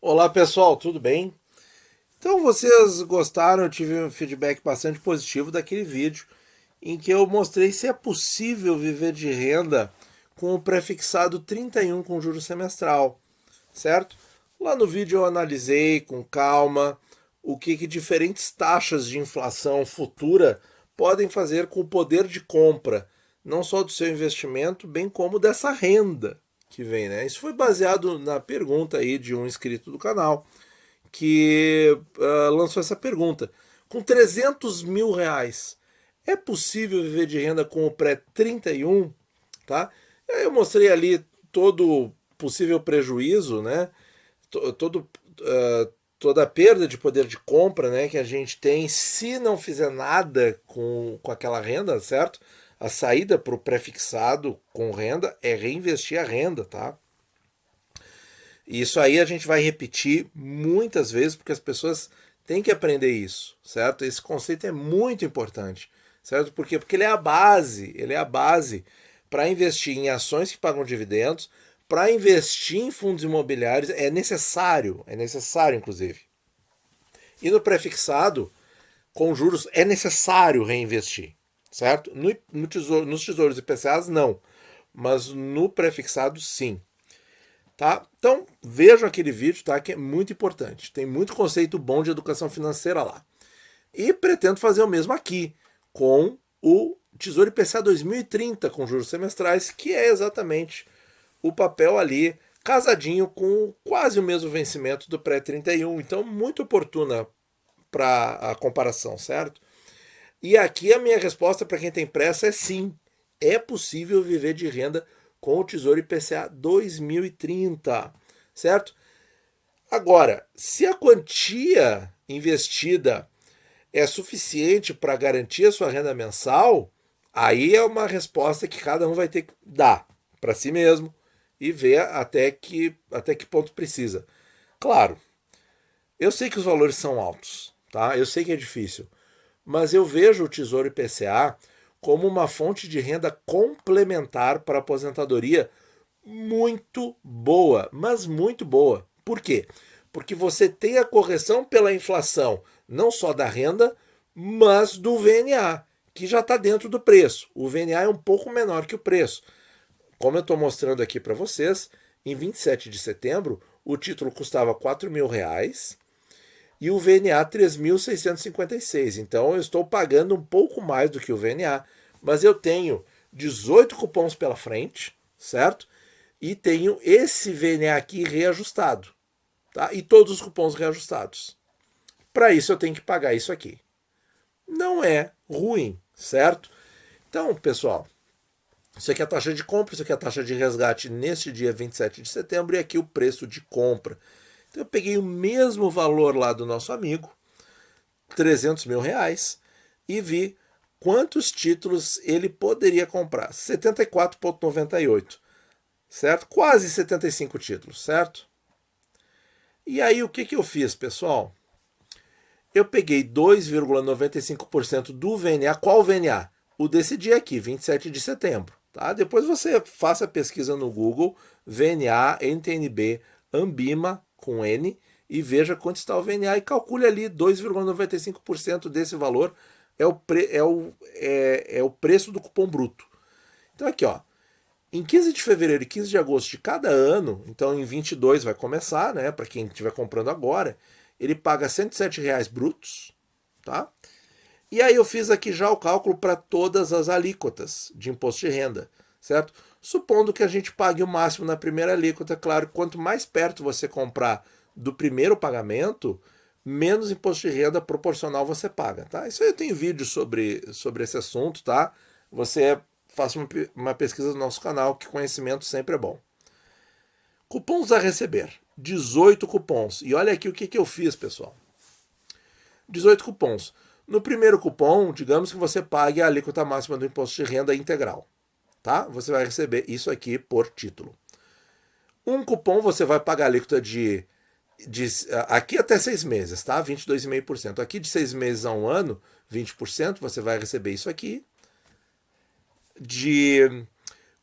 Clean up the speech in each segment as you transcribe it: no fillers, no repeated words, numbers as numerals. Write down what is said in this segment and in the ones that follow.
Olá pessoal, tudo bem? Então vocês gostaram, eu tive um feedback bastante positivo daquele vídeo em que eu mostrei se é possível viver de renda com o prefixado 31 com juros semestral, certo? Lá no vídeo eu analisei com calma o que diferentes taxas de inflação futura podem fazer com o poder de compra, não só do seu investimento, bem como dessa renda que vem, né? Isso foi baseado na pergunta aí de um inscrito do canal que lançou essa pergunta. Com 300 mil reais, é possível viver de renda com o pré-31? Tá? Eu mostrei ali todo possível prejuízo, né? Todo, toda a perda de poder de compra, né, que a gente tem se não fizer nada com aquela renda, certo? A saída para o prefixado com renda é reinvestir a renda, tá? E isso aí a gente vai repetir muitas vezes porque as pessoas têm que aprender isso, certo? Esse conceito é muito importante, certo? Por quê? Porque ele é a base para investir em ações que pagam dividendos, para investir em fundos imobiliários é necessário inclusive. E no prefixado, com juros, é necessário reinvestir, certo? Nos tesouros IPCAs, não, mas no prefixado, sim. Tá? Então vejam aquele vídeo, tá? Que é muito importante. Tem muito conceito bom de educação financeira lá. E pretendo fazer o mesmo aqui com o Tesouro IPCA 2030 com juros semestrais, que é exatamente o papel ali casadinho com quase o mesmo vencimento do pré-31. Então muito oportuna para a comparação, certo? E aqui a minha resposta para quem tem pressa é sim. É possível viver de renda com o Tesouro IPCA 2030, certo? Agora, se a quantia investida é suficiente para garantir a sua renda mensal, aí é uma resposta que cada um vai ter que dar para si mesmo e ver até que ponto precisa. Claro, eu sei que os valores são altos, tá? Eu sei que é difícil, mas eu vejo o Tesouro IPCA como uma fonte de renda complementar para a aposentadoria muito boa, mas muito boa. Por quê? Porque você tem a correção pela inflação, não só da renda, mas do VNA, que já está dentro do preço. O VNA é um pouco menor que o preço. Como eu estou mostrando aqui para vocês, em 27 de setembro, o título custava R$ 4.000 e o VNA 3.656. Então eu estou pagando um pouco mais do que o VNA, mas eu tenho 18 cupons pela frente, certo? E tenho esse VNA aqui reajustado, tá? E todos os cupons reajustados. Para isso eu tenho que pagar isso aqui. Não é ruim, certo? Então, pessoal, isso aqui é a taxa de compra, isso aqui é a taxa de resgate neste dia 27 de setembro e aqui o preço de compra. Então eu peguei o mesmo valor lá do nosso amigo, R$ 300.000, e vi quantos títulos ele poderia comprar. 74,98, certo? Quase 75 títulos, certo? E aí o que eu fiz, pessoal? Eu peguei 2,95% do VNA. Qual VNA? O desse dia aqui, 27 de setembro. Tá? Depois você faça a pesquisa no Google, VNA, NTNB, Ambima, com N, e veja quanto está o VNA e calcule ali 2,95% desse valor é o preço do cupom bruto. Então aqui, ó, em 15 de fevereiro e 15 de agosto de cada ano, então em 22 vai começar, né, para quem estiver comprando agora, ele paga R$ 107 brutos, tá? E aí eu fiz aqui já o cálculo para todas as alíquotas de imposto de renda, certo? Supondo que a gente pague o máximo na primeira alíquota, claro, quanto mais perto você comprar do primeiro pagamento, menos imposto de renda proporcional você paga, tá? Isso aí eu tenho vídeo sobre esse assunto, tá? Você faça uma pesquisa no nosso canal, que conhecimento sempre é bom. Cupons a receber. 18 cupons. E olha aqui o que eu fiz, pessoal. 18 cupons. No primeiro cupom, digamos que você pague a alíquota máxima do imposto de renda integral. Tá? Você vai receber isso aqui por título. Um cupom você vai pagar a alíquota de aqui até 6 meses, tá? 22,5%. Aqui de 6 meses a um ano, 20%, você vai receber isso aqui. De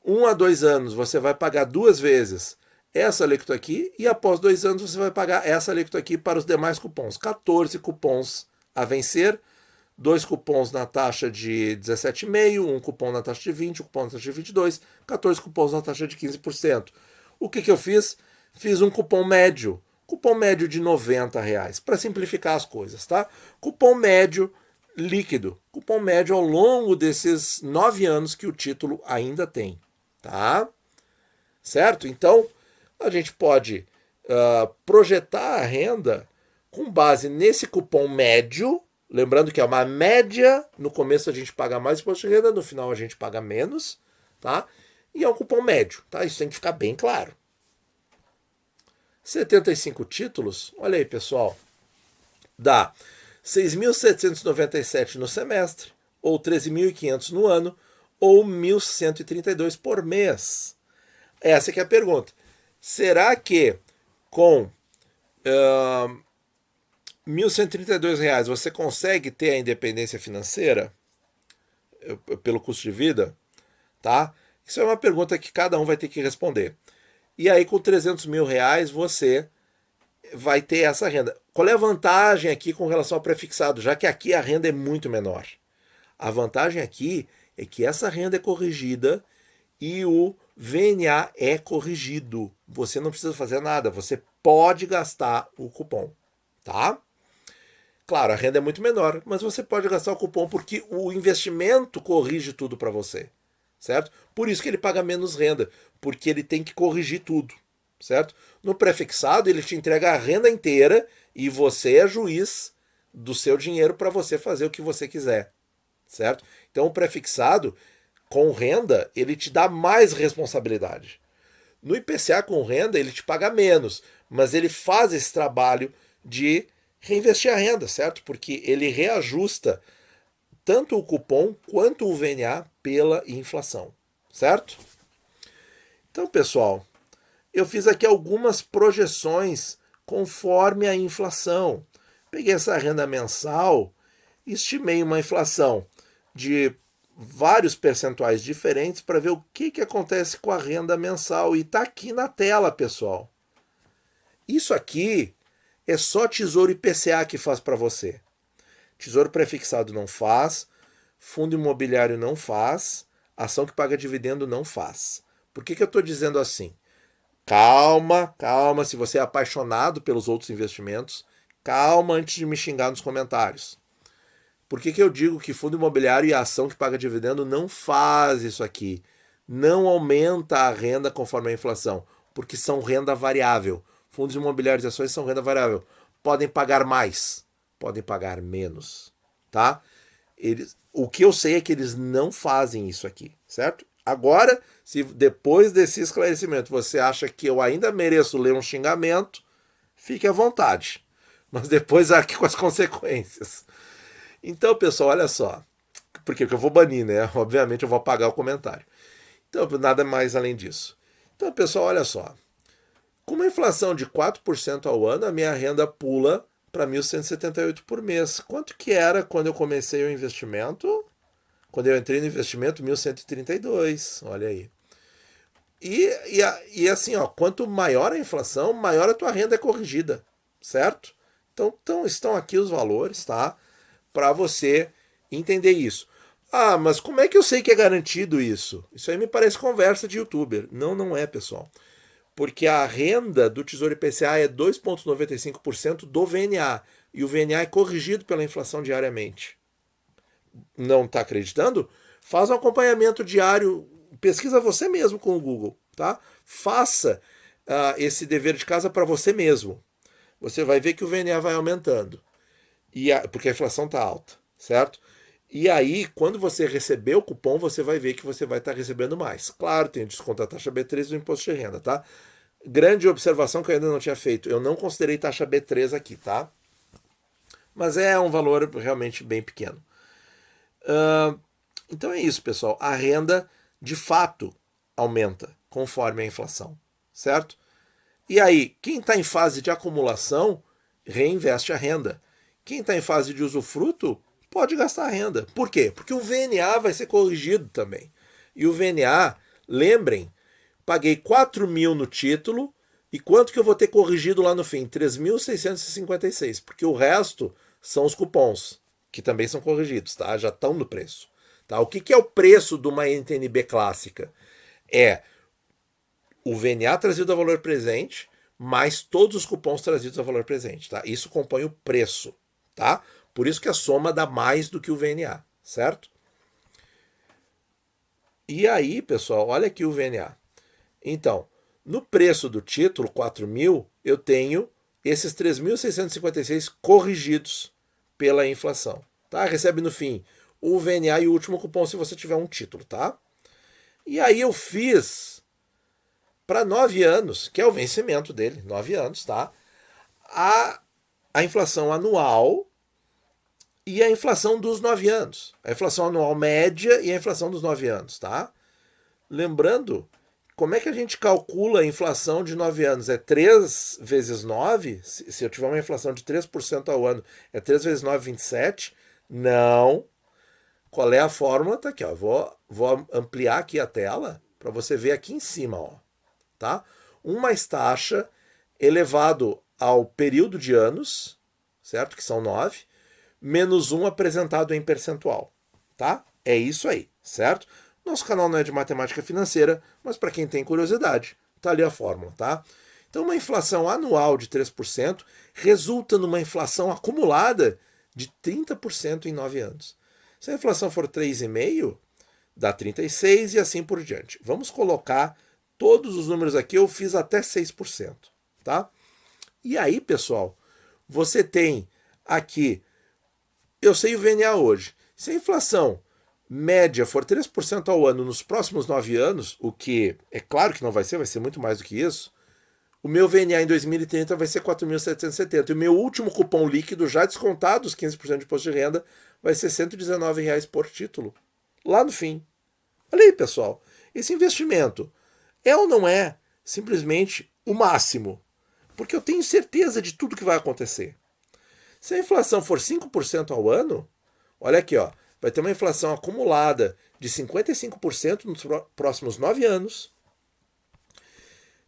1 a 2 anos, você vai pagar duas vezes essa alíquota aqui, e após 2 anos você vai pagar essa alíquota aqui para os demais cupons. 14 cupons a vencer, 2 cupons na taxa de 17,5%, um cupom na taxa de 20%, um cupom na taxa de 22%, 14 cupons na taxa de 15%. O que eu fiz? Fiz um cupom médio de R$90, para simplificar as coisas, tá? Cupom médio líquido, cupom médio ao longo desses 9 anos que o título ainda tem, tá? Certo? Então, a gente pode projetar a renda com base nesse cupom médio, lembrando que é uma média, no começo a gente paga mais imposto de renda, no final a gente paga menos, tá? E é um cupom médio, tá? Isso tem que ficar bem claro. 75 títulos, olha aí, pessoal, dá 6.797 no semestre, ou 13.500 no ano, ou 1.132 por mês. Essa que é a pergunta. Será que com R$1.132 você consegue ter a independência financeira pelo custo de vida? Tá? Isso é uma pergunta que cada um vai ter que responder. E aí com R$300 mil você vai ter essa renda. Qual é a vantagem aqui com relação ao prefixado? Já que aqui a renda é muito menor. A vantagem aqui é que essa renda é corrigida e o VNA é corrigido. Você não precisa fazer nada, você pode gastar o cupom, tá? Claro, a renda é muito menor, mas você pode gastar o cupom porque o investimento corrige tudo para você, certo? Por isso que ele paga menos renda, porque ele tem que corrigir tudo, certo? No prefixado, ele te entrega a renda inteira e você é juiz do seu dinheiro para você fazer o que você quiser, certo? Então, o prefixado com renda, ele te dá mais responsabilidade. No IPCA com renda, ele te paga menos, mas ele faz esse trabalho de reinvestir a renda, certo? Porque ele reajusta tanto o cupom quanto o VNA pela inflação, certo? Então, pessoal, eu fiz aqui algumas projeções conforme a inflação. Peguei essa renda mensal e estimei uma inflação de vários percentuais diferentes para ver o que acontece com a renda mensal. E está aqui na tela, pessoal. Isso aqui é só Tesouro IPCA que faz para você. Tesouro prefixado não faz, fundo imobiliário não faz, ação que paga dividendo não faz. Por que eu estou dizendo assim? Calma, calma, se você é apaixonado pelos outros investimentos, calma antes de me xingar nos comentários. Por que eu digo que fundo imobiliário e ação que paga dividendo não faz isso aqui? Não aumenta a renda conforme a inflação, porque são renda variável. Fundos imobiliários e ações são renda variável. Podem pagar mais, podem pagar menos, tá? O que eu sei é que eles não fazem isso aqui, certo? Agora, se depois desse esclarecimento você acha que eu ainda mereço ler um xingamento, fique à vontade. Mas depois arque com as consequências. Então, pessoal, olha só. Porque eu vou banir, né? Obviamente eu vou apagar o comentário. Então, nada mais além disso. Então, pessoal, olha só. Com uma inflação de 4% ao ano, a minha renda pula para 1.178 por mês. Quanto que era quando eu comecei o investimento? Quando eu entrei no investimento, 1.132. Olha aí. E assim, ó, quanto maior a inflação, maior a tua renda é corrigida, certo? Então estão aqui os valores, tá? Para você entender isso. Ah, mas como é que eu sei que é garantido isso? Isso aí me parece conversa de youtuber. Não, não é, pessoal. Porque a renda do Tesouro IPCA é 2,95% do VNA. E o VNA é corrigido pela inflação diariamente. Não está acreditando? Faz um acompanhamento diário. Pesquisa você mesmo com o Google, tá? Faça esse dever de casa para você mesmo. Você vai ver que o VNA vai aumentando. Porque a inflação está alta, certo? E aí, quando você receber o cupom, você vai ver que você vai estar recebendo mais. Claro, tem o desconto da taxa B3 do imposto de renda, tá? Grande observação que eu ainda não tinha feito. Eu não considerei taxa B3 aqui, tá? Mas é um valor realmente bem pequeno. Então é isso, pessoal. A renda, de fato, aumenta conforme a inflação, certo? E aí, quem está em fase de acumulação, reinveste a renda. Quem está em fase de usufruto pode gastar a renda. Por quê? Porque o VNA vai ser corrigido também. E o VNA, lembrem, paguei 4 mil no título E quanto que eu vou ter corrigido lá no fim? 3.656, porque o resto são os cupons, que também são corrigidos, tá? Já estão no preço. Tá? O que é o preço de uma NTNB clássica? É o VNA trazido a valor presente, mais todos os cupons trazidos a valor presente. Tá? Isso compõe o preço. Tá? Por isso que a soma dá mais do que o VNA, certo? E aí, pessoal, olha aqui o VNA. Então, no preço do título, 4.000, eu tenho esses 3.656 corrigidos pela inflação. Tá? Recebe no fim o VNA e o último cupom se você tiver um título. Tá? E aí eu fiz para 9 anos, que é o vencimento dele, 9 anos, tá? A inflação anual e a inflação dos 9 anos. A inflação anual média e a inflação dos 9 anos, tá? Lembrando, como é que a gente calcula a inflação de 9 anos? É 3 vezes 9? Se eu tiver uma inflação de 3% ao ano, é 3 vezes 9, 27? Não. Qual é a fórmula? Tá aqui, ó. Vou ampliar aqui a tela para você ver aqui em cima, ó. Tá? 1 mais taxa elevado ao período de anos, certo? Que são 9, menos 1 apresentado em percentual. Tá? É isso aí, certo? Nosso canal não é de matemática financeira, mas para quem tem curiosidade, tá ali a fórmula, tá? Então, uma inflação anual de 3% resulta numa inflação acumulada de 30% em 9 anos. Se a inflação for 3,5%, dá 36% e assim por diante. Vamos colocar todos os números aqui, eu fiz até 6%, tá? E aí, pessoal, você tem aqui, eu sei o VNA hoje. Se a inflação média for 3% ao ano nos próximos 9 anos, o que é claro que não vai ser muito mais do que isso, o meu VNA em 2030 vai ser 4.770. E o meu último cupom líquido, já descontado os 15% de imposto de renda, vai ser R$ 119 por título. Lá no fim. Olha aí, pessoal. Esse investimento é ou não é simplesmente o máximo? Porque eu tenho certeza de tudo que vai acontecer. Se a inflação for 5% ao ano, olha aqui, ó, vai ter uma inflação acumulada de 55% nos próximos 9 anos.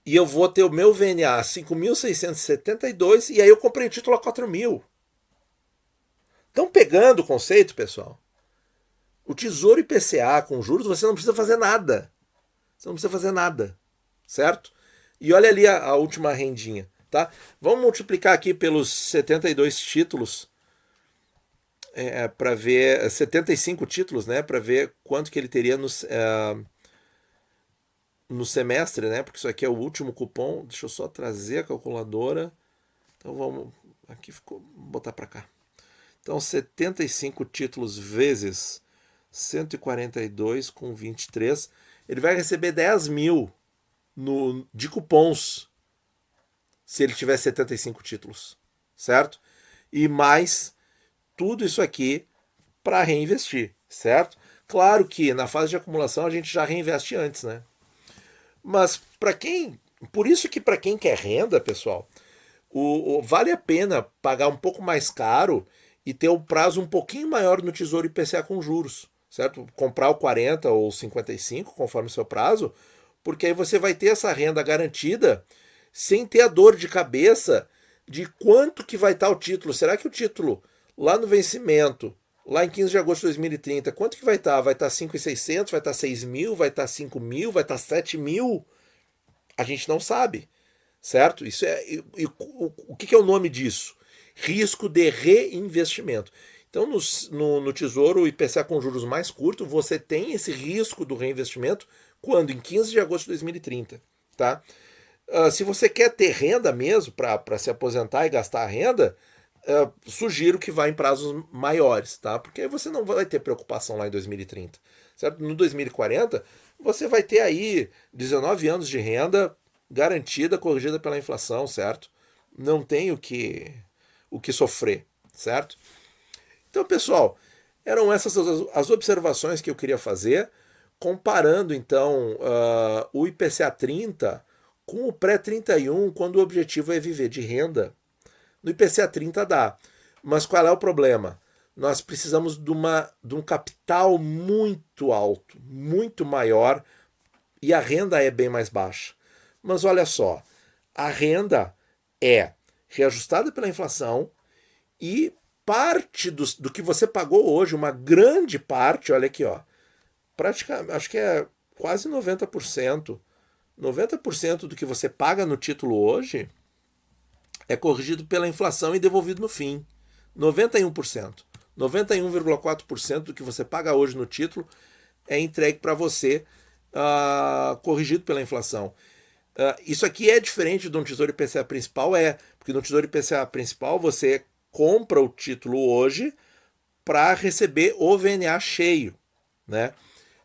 E eu vou ter o meu VNA 5.672 e aí eu comprei o título a 4.000. Estão pegando o conceito, pessoal? O Tesouro IPCA com juros, você não precisa fazer nada. Você não precisa fazer nada, certo? E olha ali a última rendinha, tá? Vamos multiplicar aqui pelos 72 títulos para ver 75 títulos, né? Para ver quanto que ele teria no semestre, né? Porque isso aqui é o último cupom. Deixa eu só trazer a calculadora. Então vamos aqui vou botar para cá. Então 75 títulos vezes 142 com 23, ele vai receber 10.000 de cupons se ele tiver 75 títulos, certo? E mais tudo isso aqui para reinvestir, certo? Claro que na fase de acumulação a gente já reinveste antes, né? Mas por isso que para quem quer renda, pessoal, vale a pena pagar um pouco mais caro e ter um prazo um pouquinho maior no Tesouro IPCA com juros, certo? Comprar o 40 ou 55, conforme o seu prazo, porque aí você vai ter essa renda garantida sem ter a dor de cabeça de quanto que vai estar o título. Será que o título lá no vencimento, lá em 15 de agosto de 2030, quanto que vai estar? Vai estar 5.600, vai estar 6.000, vai estar 5.000, vai estar 7.000? A gente não sabe, certo? Isso o que é o nome disso? Risco de reinvestimento. Então, no Tesouro IPCA com juros mais curtos, você tem esse risco do reinvestimento quando? Em 15 de agosto de 2030. Tá? Se você quer ter renda mesmo, para se aposentar e gastar a renda, sugiro que vá em prazos maiores, tá? Porque aí você não vai ter preocupação lá em 2030. Certo? No 2040, você vai ter aí 19 anos de renda garantida, corrigida pela inflação, certo? Não tem o que sofrer, certo? Então, pessoal, eram essas as observações que eu queria fazer, comparando, então, o IPCA 30 com o pré-31, quando o objetivo é viver de renda. No IPCA 30 dá, mas qual é o problema? Nós precisamos de um capital muito alto, muito maior, e a renda é bem mais baixa. Mas olha só, A renda é reajustada pela inflação e parte do que você pagou hoje, uma grande parte, olha aqui, ó, praticamente, acho que é quase 90% do que você paga no título hoje é corrigido pela inflação e devolvido no fim. 91%. 91,4% do que você paga hoje no título é entregue para você, corrigido pela inflação. Isso aqui é diferente de um Tesouro IPCA principal, porque no Tesouro IPCA principal você compra o título hoje para receber o VNA cheio, né?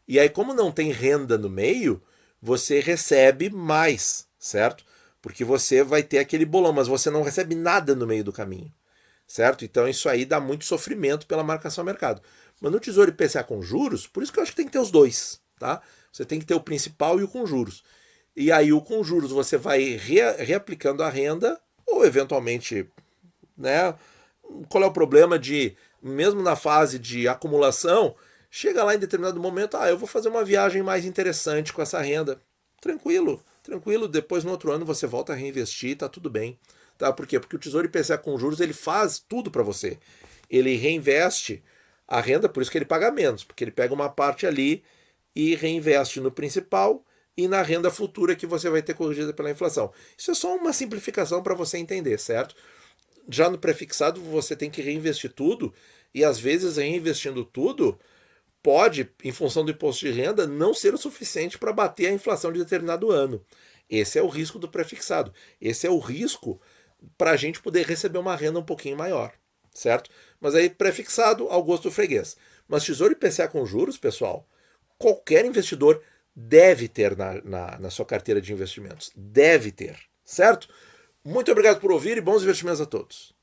E aí, como não tem renda no meio, você recebe mais, certo? Porque você vai ter aquele bolão, mas você não recebe nada no meio do caminho, certo? Então isso aí dá muito sofrimento pela marcação a mercado. Mas no Tesouro IPCA com juros, por isso que eu acho que tem que ter os dois, tá? Você tem que ter o principal e o com juros. E aí o com juros você vai reaplicando a renda, ou eventualmente, né? Qual é o problema de, mesmo na fase de acumulação, chega lá em determinado momento, eu vou fazer uma viagem mais interessante com essa renda. Tranquilo, tranquilo, depois no outro ano você volta a reinvestir, tá tudo bem. Tá? Por quê? Porque o Tesouro IPCA com juros ele faz tudo para você. Ele reinveste a renda, por isso que ele paga menos, porque ele pega uma parte ali e reinveste no principal e na renda futura que você vai ter corrigida pela inflação. Isso é só uma simplificação para você entender, certo? Já no prefixado você tem que reinvestir tudo e às vezes reinvestindo tudo pode, em função do imposto de renda, não ser o suficiente para bater a inflação de determinado ano. Esse é o risco do prefixado. Esse é o risco para a gente poder receber uma renda um pouquinho maior, certo? Mas aí prefixado ao gosto do freguês. Mas Tesouro IPCA com juros, pessoal, qualquer investidor deve ter na sua carteira de investimentos. Deve ter, certo? Muito obrigado por ouvir e bons investimentos a todos.